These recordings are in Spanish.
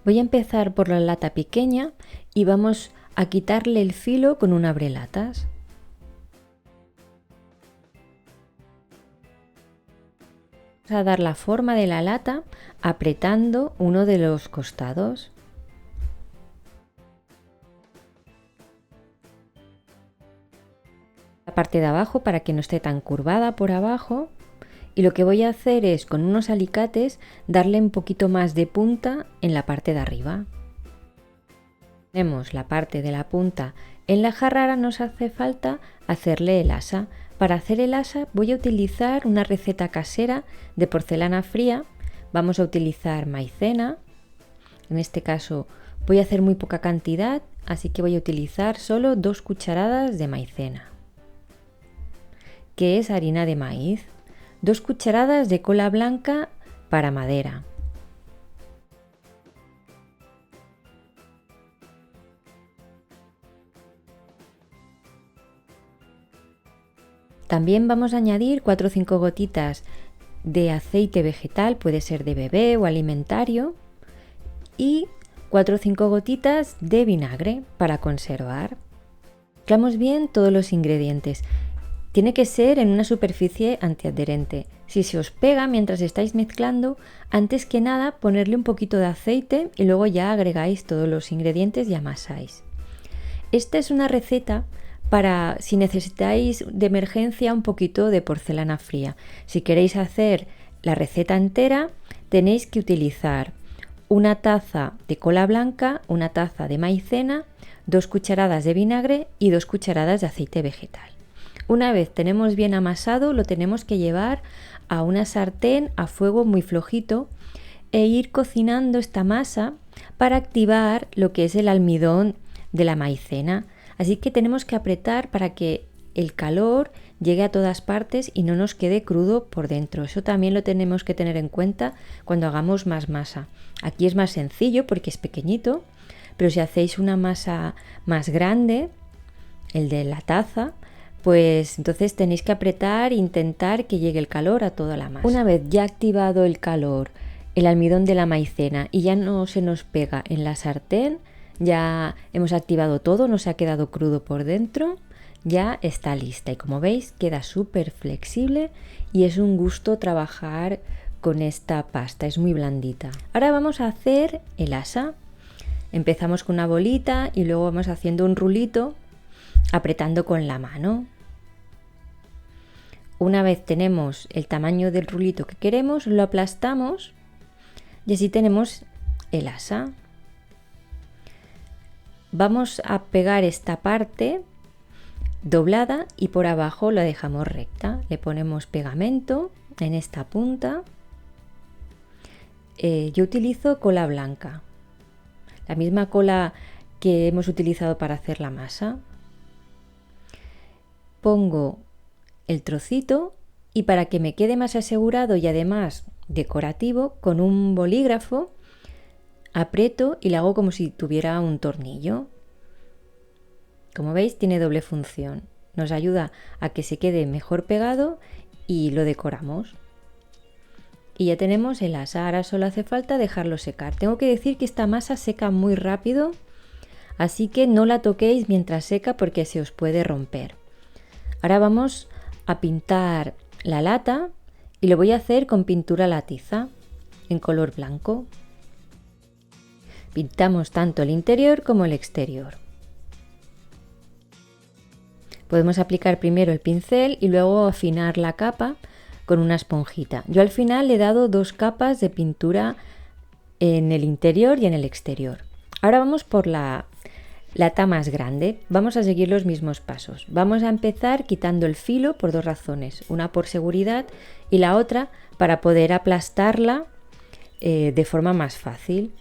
Voy a empezar por la lata pequeña y vamos a quitarle el filo con un abrelatas. Vamos a dar la forma de la lata apretando uno de los costados. La parte de abajo para que no esté tan curvada por abajo. Y lo que voy a hacer es con unos alicates darle un poquito más de punta en la parte de arriba. Tenemos la parte de la punta en la jarra, ahora nos hace falta hacerle el asa. Para hacer el asa voy a utilizar una receta casera de porcelana fría. Vamos a utilizar maicena. En este caso voy a hacer muy poca cantidad, así que voy a utilizar solo 2 cucharadas de maicena, que es harina de maíz. 2 cucharadas de cola blanca para madera. También vamos a añadir 4 o 5 gotitas de aceite vegetal, puede ser de bebé o alimentario, y 4 o 5 gotitas de vinagre para conservar. Mezclamos bien todos los ingredientes. Tiene que ser en una superficie antiadherente. Si se os pega mientras estáis mezclando, antes que nada ponerle un poquito de aceite y luego ya agregáis todos los ingredientes y amasáis. Esta es una receta para si necesitáis de emergencia un poquito de porcelana fría. Si queréis hacer la receta entera, tenéis que utilizar una taza de cola blanca, una taza de maicena, 2 cucharadas de vinagre y 2 cucharadas de aceite vegetal. Una vez tenemos bien amasado, lo tenemos que llevar a una sartén a fuego muy flojito e ir cocinando esta masa para activar lo que es el almidón de la maicena. Así que tenemos que apretar para que el calor llegue a todas partes y no nos quede crudo por dentro. Eso también lo tenemos que tener en cuenta cuando hagamos más masa. Aquí es más sencillo porque es pequeñito, pero si hacéis una masa más grande, el de la taza, pues entonces tenéis que apretar e intentar que llegue el calor a toda la masa. Una vez ya activado el calor, el almidón de la maicena y ya no se nos pega en la sartén, ya hemos activado todo, no se ha quedado crudo por dentro, ya está lista y como veis queda súper flexible y es un gusto trabajar con esta pasta, es muy blandita. Ahora vamos a hacer el asa. Empezamos con una bolita y luego vamos haciendo un rulito apretando con la mano. Una vez tenemos el tamaño del rulito que queremos, lo aplastamos y así tenemos el asa. Vamos a pegar esta parte doblada y por abajo la dejamos recta. Le ponemos pegamento en esta punta. Yo utilizo cola blanca, la misma cola que hemos utilizado para hacer la masa. Pongo el trocito y para que me quede más asegurado y además decorativo, con un bolígrafo aprieto y le hago como si tuviera un tornillo. Como veis tiene doble función, nos ayuda a que se quede mejor pegado y lo decoramos. Y ya tenemos el asa, ahora solo hace falta dejarlo secar. Tengo que decir que esta masa seca muy rápido, así que no la toquéis mientras seca porque se os puede romper. Ahora vamos a pintar la lata y lo voy a hacer con pintura latiza en color blanco. Pintamos tanto el interior como el exterior. Podemos aplicar primero el pincel y luego afinar la capa con una esponjita. Yo al final le he dado 2 capas de pintura en el interior y en el exterior. Ahora vamos por la lata más grande. Vamos a seguir los mismos pasos. Vamos a empezar quitando el filo por 2 razones. Una por seguridad y la otra para poder aplastarla de forma más fácil.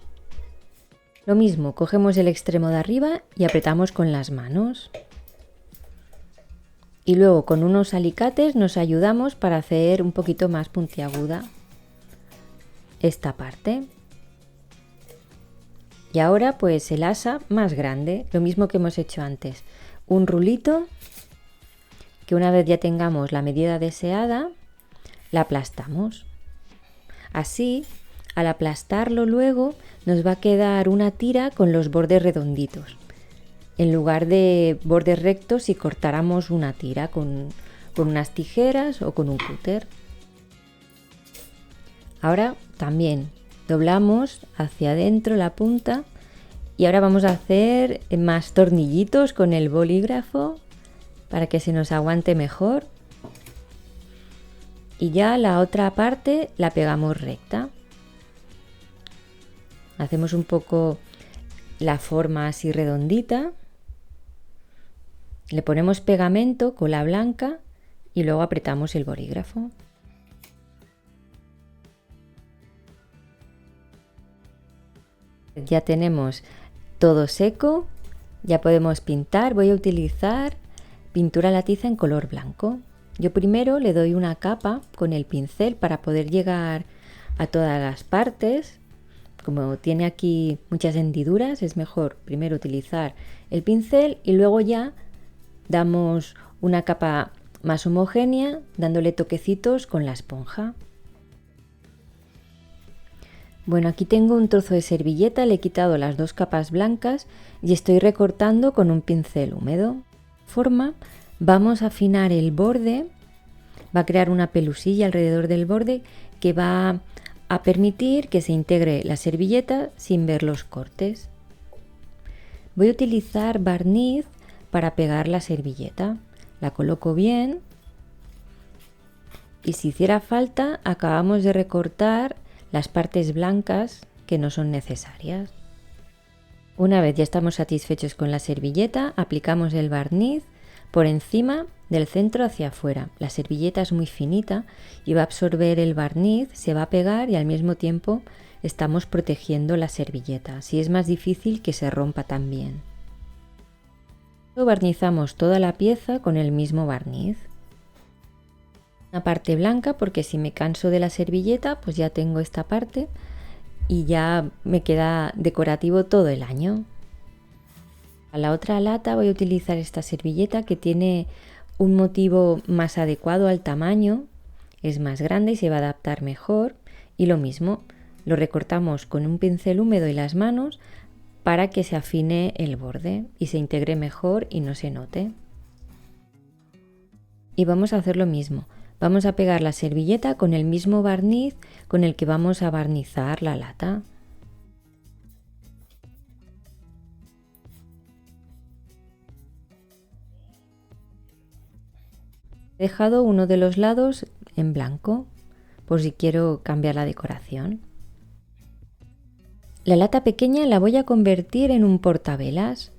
Lo mismo, cogemos el extremo de arriba y apretamos con las manos. Y luego con unos alicates nos ayudamos para hacer un poquito más puntiaguda esta parte. Y ahora pues el asa más grande, lo mismo que hemos hecho antes. Un rulito que una vez ya tengamos la medida deseada, la aplastamos. Así Al aplastarlo luego nos va a quedar una tira con los bordes redonditos. En lugar de bordes rectos, si cortáramos una tira con unas tijeras o con un cúter. Ahora también doblamos hacia adentro la punta y ahora vamos a hacer más tornillitos con el bolígrafo para que se nos aguante mejor. Y ya la otra parte la pegamos recta. Hacemos un poco la forma así redondita. Le ponemos pegamento, cola blanca y luego apretamos el bolígrafo. Ya tenemos todo seco, ya podemos pintar. Voy a utilizar pintura latiza en color blanco. Yo primero le doy una capa con el pincel para poder llegar a todas las partes. Como tiene aquí muchas hendiduras, es mejor primero utilizar el pincel y luego ya damos una capa más homogénea, dándole toquecitos con la esponja. Bueno, aquí tengo un trozo de servilleta, le he quitado las dos capas blancas y estoy recortando con un pincel húmedo. Vamos a afinar el borde, va a crear una pelusilla alrededor del borde que va a permitir que se integre la servilleta sin ver los cortes. Voy a utilizar barniz para pegar la servilleta. La coloco bien y si hiciera falta acabamos de recortar las partes blancas que no son necesarias. Una vez ya estamos satisfechos con la servilleta, aplicamos el barniz por encima del centro hacia afuera. La servilleta es muy finita y va a absorber el barniz, se va a pegar y al mismo tiempo estamos protegiendo la servilleta. Así es más difícil que se rompa también. Barnizamos toda la pieza con el mismo barniz. Una parte blanca porque si me canso de la servilleta pues ya tengo esta parte y ya me queda decorativo todo el año. A la otra lata voy a utilizar esta servilleta que tiene un motivo más adecuado al tamaño, es más grande y se va a adaptar mejor y lo mismo, lo recortamos con un pincel húmedo y las manos para que se afine el borde y se integre mejor y no se note. Y vamos a hacer lo mismo. Vamos a pegar la servilleta con el mismo barniz con el que vamos a barnizar la lata. He dejado uno de los lados en blanco por si quiero cambiar la decoración. La lata pequeña la voy a convertir en un portavelas.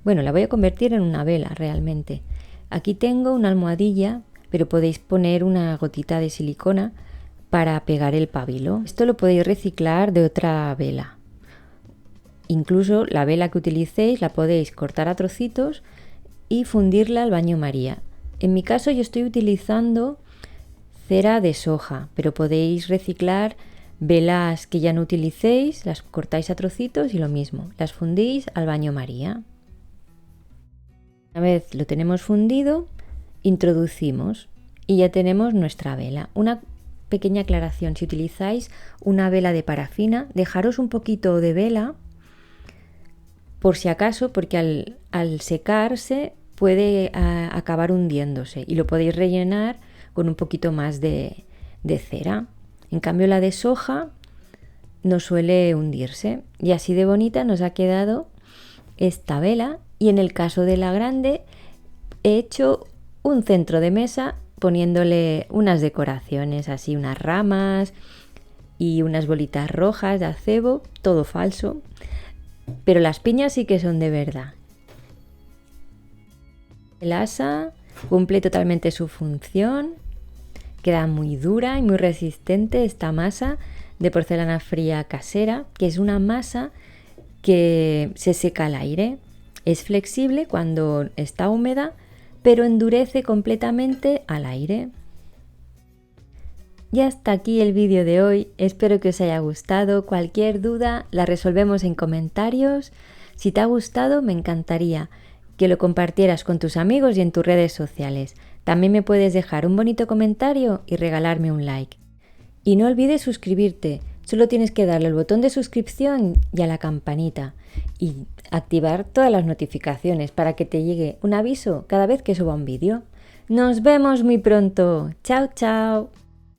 Bueno, la voy a convertir en una vela realmente. Aquí tengo una almohadilla, pero podéis poner una gotita de silicona para pegar el pabilo. Esto lo podéis reciclar de otra vela. Incluso la vela que utilicéis la podéis cortar a trocitos y fundirla al baño María. En mi caso yo estoy utilizando cera de soja, pero podéis reciclar velas que ya no utilicéis, las cortáis a trocitos y lo mismo, las fundís al baño María. Una vez lo tenemos fundido, introducimos y ya tenemos nuestra vela. Una pequeña aclaración, si utilizáis una vela de parafina, dejaros un poquito de vela por si acaso, porque al secarse puede acabar hundiéndose y lo podéis rellenar con un poquito más de cera. En cambio la de soja no suele hundirse y así de bonita nos ha quedado esta vela. Y en el caso de la grande he hecho un centro de mesa poniéndole unas decoraciones, así unas ramas y unas bolitas rojas de acebo, todo falso, pero las piñas sí que son de verdad. El asa cumple totalmente su función, queda muy dura y muy resistente esta masa de porcelana fría casera, que es una masa que se seca al aire. Es flexible cuando está húmeda, pero endurece completamente al aire. Y hasta aquí el vídeo de hoy, espero que os haya gustado. Cualquier duda la resolvemos en comentarios. Si te ha gustado, me encantaría que lo compartieras con tus amigos y en tus redes sociales. También me puedes dejar un bonito comentario y regalarme un like. Y no olvides suscribirte, Solo tienes que darle al botón de suscripción y a la campanita y activar todas las notificaciones para que te llegue un aviso cada vez que suba un vídeo. ¡Nos vemos muy pronto! ¡Chao, chao!